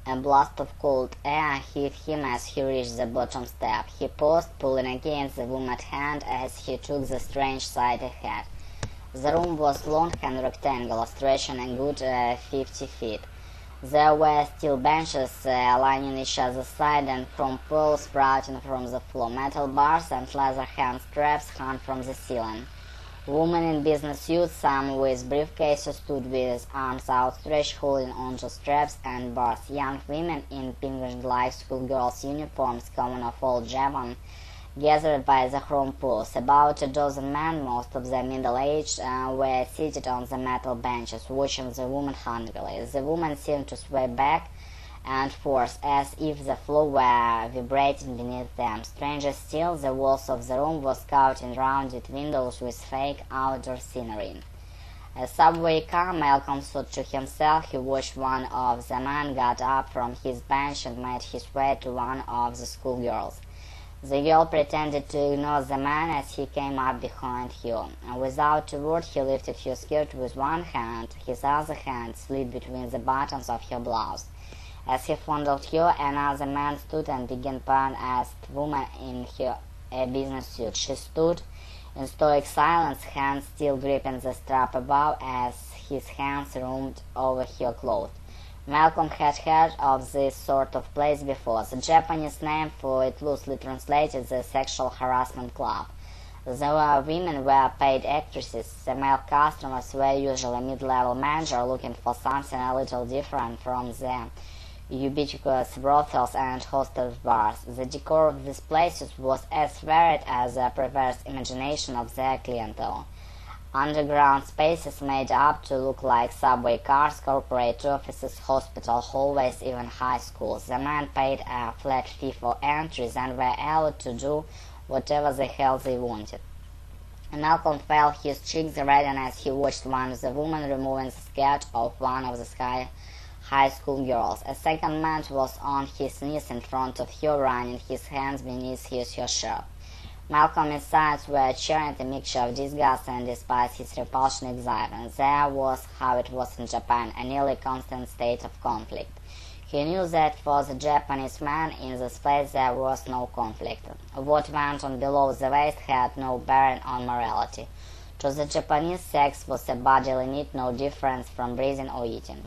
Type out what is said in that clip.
A blast of cold air hit him as he reached the bottom step. He paused, pulling against the woman's hand as he took the strange sight ahead. The room was long and rectangular, stretching a good 50 feet. There were steel benches lining each other's side and chrome poles sprouting from the floor. Metal bars and leather hand straps hung from the ceiling. Women in business suits, some with briefcases, stood with arms outstretched, holding onto straps and bars. Young women in penguin-like schoolgirls' uniforms, common of old Japan, gathered by the chrome pools. About a dozen men, most of them middle-aged, were seated on the metal benches, watching the women hungrily. The women seemed to sway back and forth, as if the floor were vibrating beneath them. Stranger still, the walls of the room were covered in rounded windows with fake outdoor scenery. A subway car, Malcolm thought to himself. He watched one of the men got up from his bench and made his way to one of the schoolgirls. The girl pretended to ignore the man as he came up behind her. Without a word, he lifted her skirt with one hand. His other hand slid between the buttons of her blouse. As he fondled her, another man stood and began pawing at the woman in her business suit. She stood in stoic silence, hands still gripping the strap above as his hands roamed over her clothes. Malcolm had heard of this sort of place before. The Japanese name for it loosely translated the Sexual Harassment Club. The women were paid actresses. The male customers were usually mid-level manager looking for something a little different from the ubiquitous brothels and hostel bars. The decor of these places was as varied as the perverse imagination of their clientele. Underground spaces made up to look like subway cars, corporate offices, hospital hallways, even high schools. The men paid a flat fee for entries and were allowed to do whatever the hell they wanted. Malcolm felt his cheeks redden as he watched one of the women removing the skirt of one of the high school girls. A second man was on his knees in front of her, running his hands beneath her shirt. Malcolm's sides were cheering a mixture of disgust and despite his repulsion excitement. There was, how it was in Japan, a nearly constant state of conflict. He knew that for the Japanese man in this place there was no conflict. What went on below the waist had no bearing on morality. To the Japanese, sex was a bodily need, no different from breathing or eating.